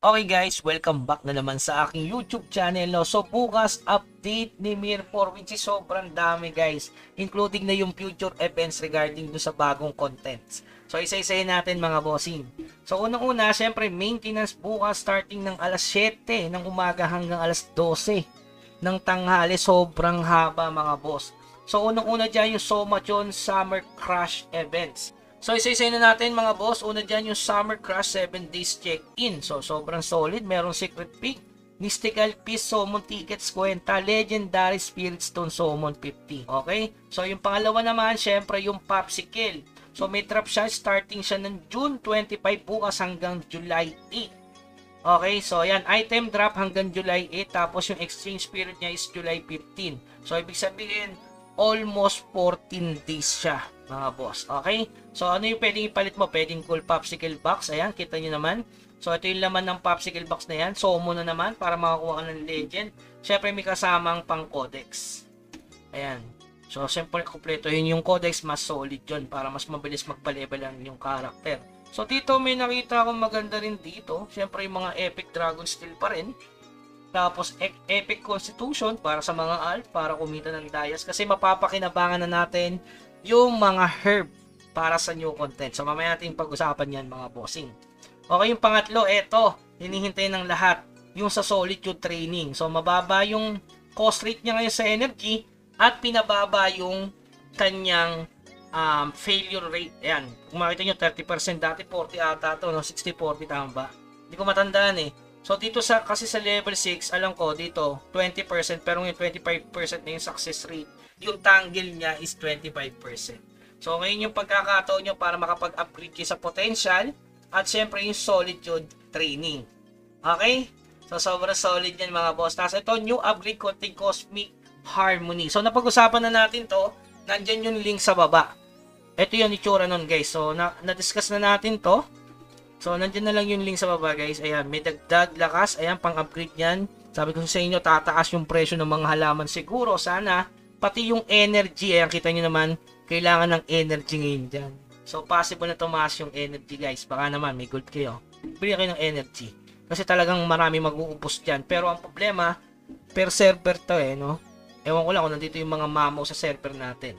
Okay guys, welcome back na naman sa aking YouTube channel. No? So bukas update ni Mir4 which is sobrang dami guys. Including na yung future events regarding do sa bagong contents. So isa-isayin natin mga bossing. So unang-una, syempre maintenance bukas starting ng alas 7 ng umaga hanggang alas 12 ng tanghali. Sobrang haba mga boss. So unang-una dyan yung Somachon Summer Crash Events. So isa-isa na natin mga boss. Una dyan yung Summer Crash 7 days check-in. So sobrang solid. Merong Secret Peak, Mystical Piece, Summon Tickets 20, Legendary Spirit Stone Summon 50. Okay? So yung pangalawa naman, syempre yung Popsicle. So may drop siya. Starting siya ng June 25 bukas hanggang July 8. Okay? So yan. Item drop hanggang July 8. Tapos yung exchange period niya is July 15. So ibig sabihin, almost 14 days siya mga boss. Okay? So ano yung pwedeng ipalit mo? Pwedeng cool popsicle box. Ayan, kita nyo naman. So ito yung laman ng popsicle box na yan. Somo na naman para makakuha ka ng legend. Syempre may kasamang pang codex. Ayan. So syempre kompleto yun yung codex. Mas solid yun para mas mabilis magpa-level lang yung character. So dito may nakita akong maganda rin dito. Syempre yung mga epic dragon steel pa rin. Tapos epic constitution para sa mga alp para kumita ng dayas. Kasi mapapakinabangan na natin yung mga herb para sa new content. So mamaya natin pag-usapan yan mga bossing. Okay, yung pangatlo, eto, hinihintay ng lahat, yung sa solitude training. So mababa yung cost rate niya ngayon sa energy at pinababa yung kanyang failure rate. Ayan, kung makita nyo 30% dati 40 ata to, no? 60-40 tama ba? Hindi ko matandaan eh. So dito kasi sa level 6, alam ko dito 20% pero yung 25% na yung success rate. Yung tangle niya is 25%. So ngayon yung pagkakataon nyo para makapag-upgrade kayo sa potential at syempre yung solitude training. Okay? So sobrang solid yan mga boss. Tapos ito new upgrade konting cosmic harmony. So napag-usapan na natin to. Nandyan yung link sa baba. Ito yung itsura nun guys. So na-discuss na natin to. So nandyan na lang yung link sa baba guys. Ayan, may dagdag lakas. Ayan, pang-upgrade yan. Sabi ko sa inyo, tataas yung presyo ng mga halaman siguro. Sana pati yung energy, ayan kita nyo naman, kailangan ng energy ngayon dyan. So possible na tumaas yung energy guys. Baka naman may gold kayo, bili kayo ng energy. Kasi talagang marami mag-uubos dyan. Pero ang problema, per server to no. Ewan ko lang kung nandito yung mga mamaw sa server natin.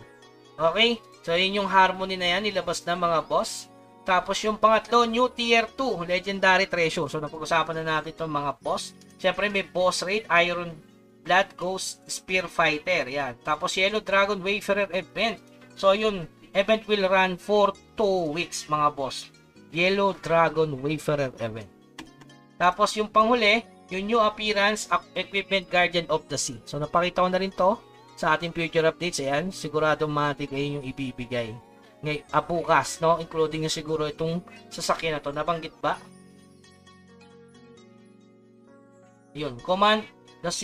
Okay? So yun yung harmony na yan, nilabas na mga boss. Tapos yung pangatlo, new tier 2, legendary treasure. So napag-usapan na natin itong mga boss. Siyempre may boss rate, Iron Blood Ghost Spear Fighter. Yan. Tapos Yellow Dragon Wayfarer event. So yun, event will run for 2 weeks mga boss. Yellow Dragon Wayfarer event. Tapos yung panghuli, yung new appearance equipment Guardian of the Sea. So napakita ko na rin to sa ating future updates. Ayan, sigurado matik ay yung ibibigay. Ngayon, bukas, no? Including yung siguro itong sasakyan na to. Nabanggit ba? Yun, Command the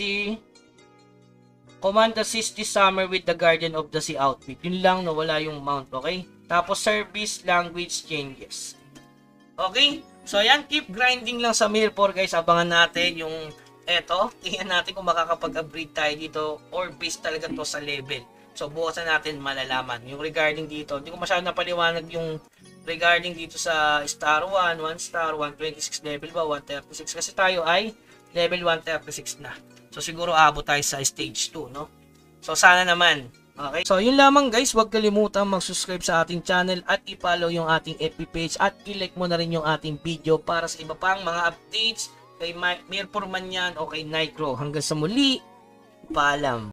Sea this summer with the Guardian of the Sea outfit. Yun lang, nawala yung mount, okay? Tapos service language changes. Okay? So yan, keep grinding lang sa Mir4 guys. Abangan natin yung eto. Tingnan natin kung makakapag-upgrade tayo dito or base talaga to sa level. So bukas na natin malalaman. Yung regarding dito, hindi ko masyadong napaliwanag yung regarding dito sa Star 1, 1 Star, 126 level ba, 136. Kasi tayo ay level 136 na. So siguro abot tayo sa stage 2, no? So sana naman. Okay? So yun lamang guys, huwag kalimutan mag-subscribe sa ating channel at i-follow yung ating FB page at i-like mo na rin yung ating video para sa iba pang mga updates kay Mir4 man yan o kay Nigro. Hanggang sa muli, paalam.